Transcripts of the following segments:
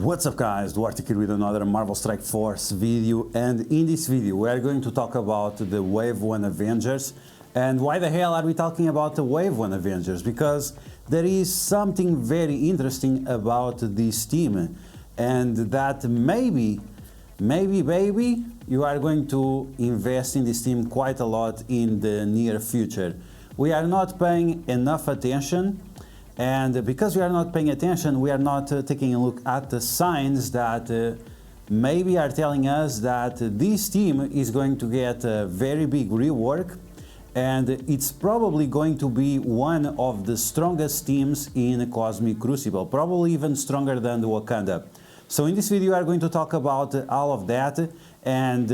What's up guys, DuArktik with another Marvel Strike Force video, and in this video we are going to talk about the Wave 1 Avengers. And why the hell are we talking about the Wave 1 Avengers? Because there is something very interesting about this team, and that maybe you are going to invest in this team quite a lot in the near future. We are not paying enough attention. And because we are not paying attention, we are not taking a look at the signs that maybe are telling us that this team is going to get a very big rework, and it's probably going to be one of the strongest teams in Cosmic Crucible, probably even stronger than the Wakanda. So in this video we are going to talk about all of that and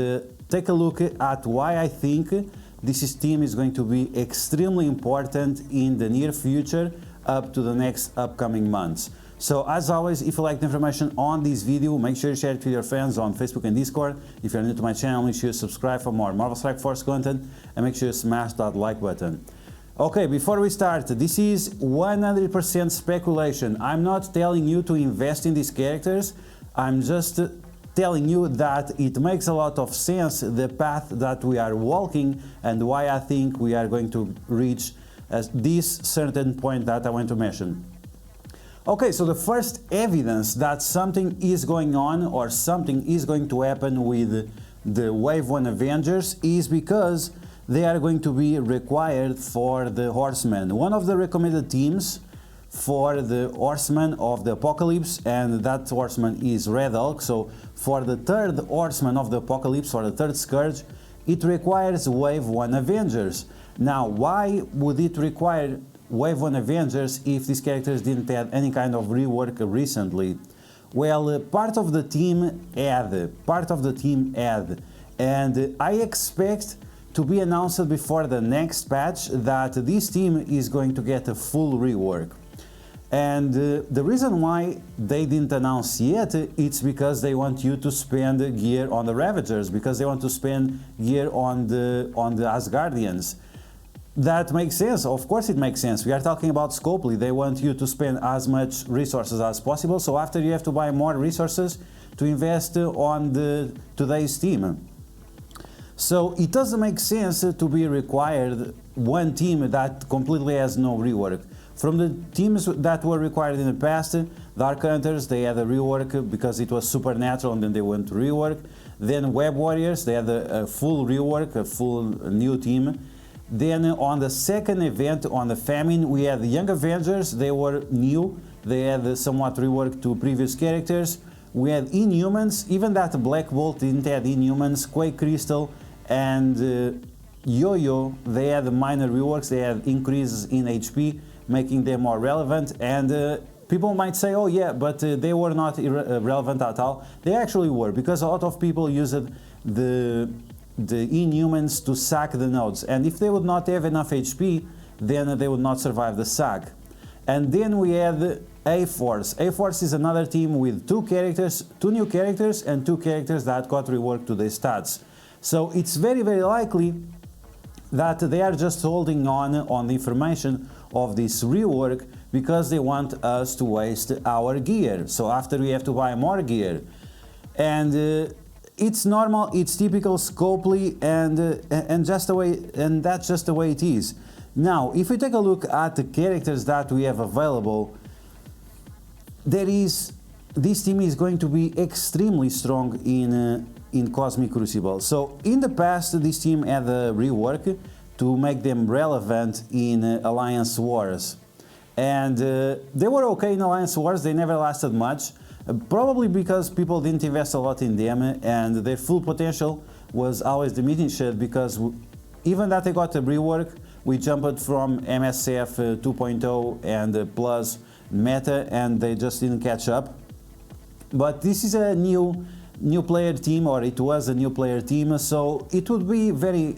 take a look at why I think this team is going to be extremely important in the near future, up to the next upcoming months. So as always, if you like the information on this video, make sure you share it with your friends on Facebook and Discord. If you're new to my channel, make sure you subscribe for more Marvel Strike Force content, and make sure you smash that like button. Okay, before we start, this is 100% speculation. I'm not telling you to invest in these characters. I'm just telling you that it makes a lot of sense, the path that we are walking, and why I think we are going to reach this certain point that I want to mention. Okay, so the first evidence that something is going on or something is going to happen with the Wave 1 Avengers is because they are going to be required for the Horsemen. One of the recommended teams for the Horseman of the Apocalypse, and that Horseman is Red Hulk. So for the third Horseman of the Apocalypse, or the third Scourge, it requires Wave 1 Avengers. Now, why would it require Wave 1 Avengers if these characters didn't have any kind of rework recently? Well, part of the team had, and I expect to be announced before the next patch that this team is going to get a full rework. And the reason why they didn't announce yet, it's because they want you to spend gear on the Ravagers, because they want to spend gear on the Asgardians. That makes sense. Of course it makes sense. We are talking about Scopely. They want you to spend as much resources as possible, so after you have to buy more resources to invest on today's team. So it doesn't make sense to be required one team that completely has no rework. From the teams that were required in the past, Dark Hunters, they had a rework because it was supernatural, and then they went to rework. Then Web Warriors, they had a full rework, a full new team. Then on the second event, on the Famine, we had the Young Avengers. They were new, they had somewhat reworked to previous characters. We had Inhumans, even that Black Bolt didn't have Inhumans. Quake Crystal and Yo-Yo, they had minor reworks, they had increases in HP, making them more relevant. And people might say, oh yeah, but they were not relevant at all. They actually were, because a lot of people used the Inhumans to sack the nodes, and if they would not have enough HP, then they would not survive the sack. And then we had A-Force. A-Force is another team with two new characters and two characters that got reworked to their stats. So it's very likely that they are just holding on the information of this rework because they want us to waste our gear. So after we have to buy more gear. And it's normal, it's typical Scopely, and that's just the way it is. Now, if we take a look at the characters that we have available, this team is going to be extremely strong in Cosmic Crucible. So in the past, this team had a rework to make them relevant in Alliance Wars, and they were okay in Alliance Wars. They never lasted much. Probably because people didn't invest a lot in them, and their full potential was always diminished, because even that they got a rework, we jumped from MSF 2.0 and plus meta, and they just didn't catch up. But this is a new player team, or it was a new player team, so it would be very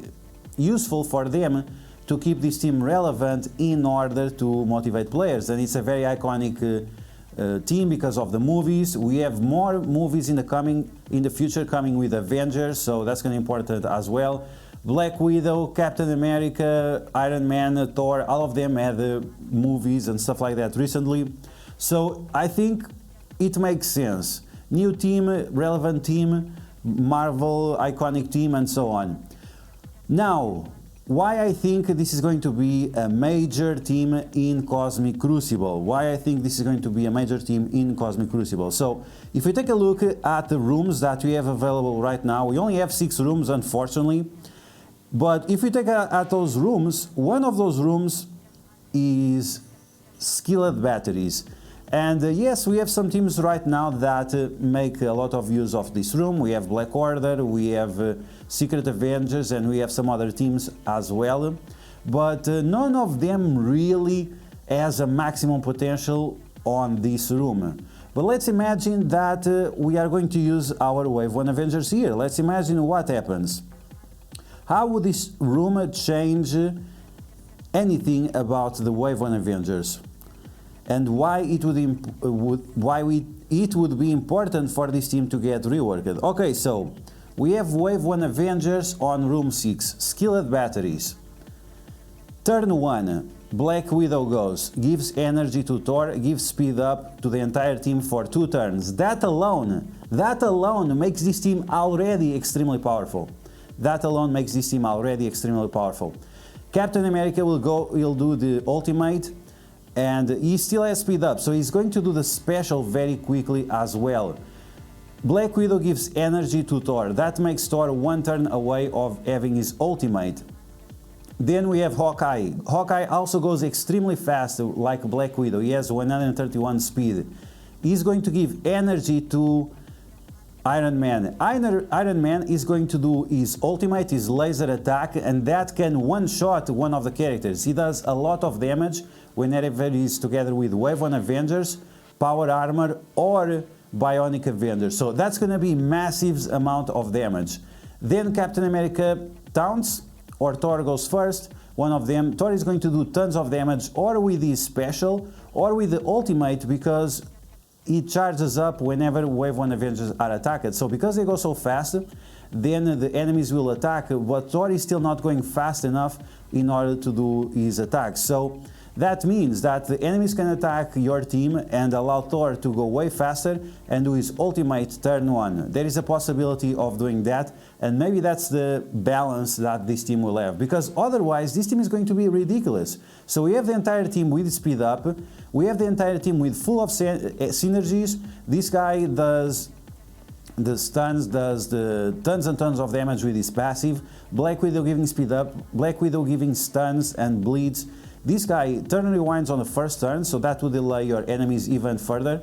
useful for them to keep this team relevant in order to motivate players. And it's a very iconic team because of the movies. We have more movies in the future coming with Avengers, so that's going to be important as well. Black Widow, Captain America, Iron Man, Thor, all of them had movies and stuff like that recently. So I think it makes sense. New team, relevant team, Marvel iconic team, and so on. Now, why I think this is going to be a major team in Cosmic Crucible. Why I think this is going to be a major team in Cosmic Crucible. So, if we take a look at the rooms that we have available right now, we only have 6 rooms, unfortunately. But if we take at those rooms, one of those rooms is skilled batteries. And yes, we have some teams right now that make a lot of use of this room. We have Black Order, we have Secret Avengers, and we have some other teams as well. But none of them really has a maximum potential on this room. But let's imagine that we are going to use our Wave 1 Avengers here. Let's imagine what happens. How would this room change anything about the Wave 1 Avengers? And why it would be important for this team to get reworked. Okay, so we have Wave 1 Avengers on room 6, skilled batteries. Turn 1, Black Widow goes, gives energy to Thor, gives speed up to the entire team for 2 turns. That alone makes this team already extremely powerful. Captain America will do the ultimate, and he still has speed up, so he's going to do the special very quickly as well. Black Widow gives energy to Thor. That makes Thor 1 turn away of having his ultimate. Then we have Hawkeye. Hawkeye also goes extremely fast like Black Widow. He has 131 speed. He's going to give energy to Iron Man. Iron Man is going to do his ultimate, his laser attack, and that can one-shot one of the characters. He does a lot of damage whenever he's together with Wave 1 Avengers, Power Armor, or Bionic Avengers. So that's going to be massive amount of damage. Then Captain America taunts, or Thor goes first. One of them, Thor is going to do tons of damage, or with his special, or with the ultimate, because it charges up whenever Wave 1 Avengers are attacked. So because they go so fast, then the enemies will attack, but Thor is still not going fast enough in order to do his attacks. So that means that the enemies can attack your team and allow Thor to go way faster and do his ultimate turn 1. There is a possibility of doing that, and maybe that's the balance that this team will have, because otherwise this team is going to be ridiculous. So we have the entire team with speed up, we have the entire team with full of synergies. This guy does the stuns, does the tons and tons of damage with his passive. Black Widow giving speed up, Black Widow giving stuns and bleeds. This guy turn rewinds on the first turn, so that will delay your enemies even further,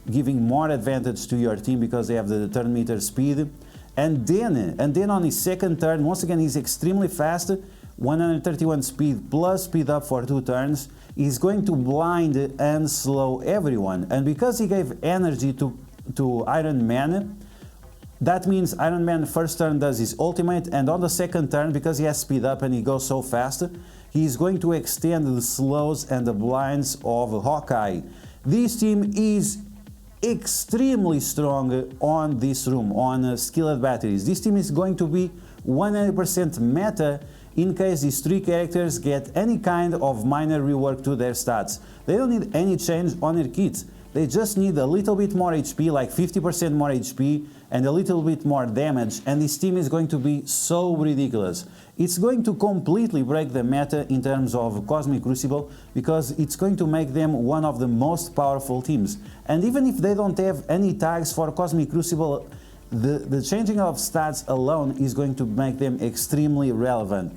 giving more advantage to your team because they have the turn meter speed. And then on his second turn, once again he's extremely fast, 131 speed plus speed up for 2 turns. He's going to blind and slow everyone. And because he gave energy to Iron Man, that means Iron Man first turn does his ultimate, and on the second turn, because he has speed up and he goes so fast, he's going to extend the slows and the blinds of Hawkeye. This team is extremely strong on this room, on skilled batteries. This team is going to be 100% meta in case these 3 characters get any kind of minor rework to their stats. They don't need any change on their kits. They just need a little bit more HP, like 50% more HP, and a little bit more damage, and this team is going to be so ridiculous. It's going to completely break the meta in terms of Cosmic Crucible, because it's going to make them one of the most powerful teams. And even if they don't have any tags for Cosmic Crucible, the changing of stats alone is going to make them extremely relevant.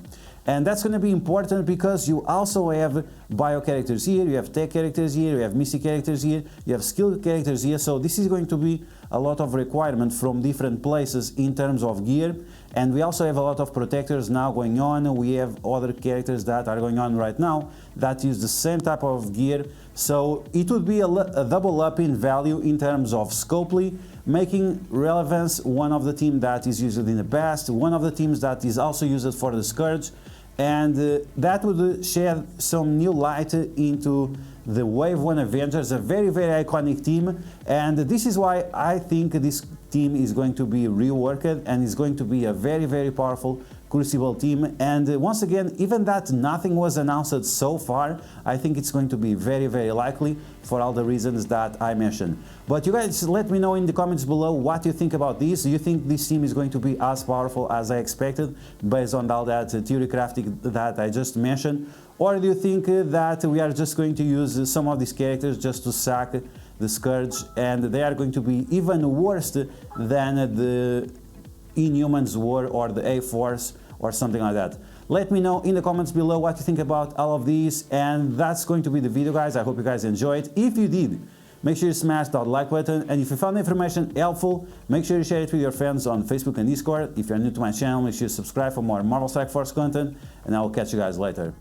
And that's going to be important because you also have bio characters here, you have tech characters here, you have mystic characters here, you have skilled characters here, so this is going to be a lot of requirement from different places in terms of gear. And we also have a lot of protectors now going on. We have other characters that are going on right now that use the same type of gear, so it would be a double up in value in terms of Scopely, making Relevance one of the teams that is used in the past, one of the teams that is also used for the Scourge, and that would shed some new light into the Wave 1 Avengers, a very, very iconic team. And this is why I think this team is going to be reworked and is going to be a very, very powerful Crucible team. And once again, even that nothing was announced so far, I think it's going to be very, very likely for all the reasons that I mentioned. But you guys let me know in the comments below what you think about this. Do you think this team is going to be as powerful as I expected based on all that theory crafting that I just mentioned? Or do you think that we are just going to use some of these characters just to sack the Scourge and they are going to be even worse than the Inhumans were or the A-Force or something like that? Let me know in the comments below what you think about all of these, and that's going to be the video, guys. I hope you guys enjoyed. If you did, make sure you smash that like button, and if you found the information helpful, make sure you share it with your friends on Facebook and Discord. If you're new to my channel, make sure you subscribe for more Marvel Strike Force content, and I will catch you guys later.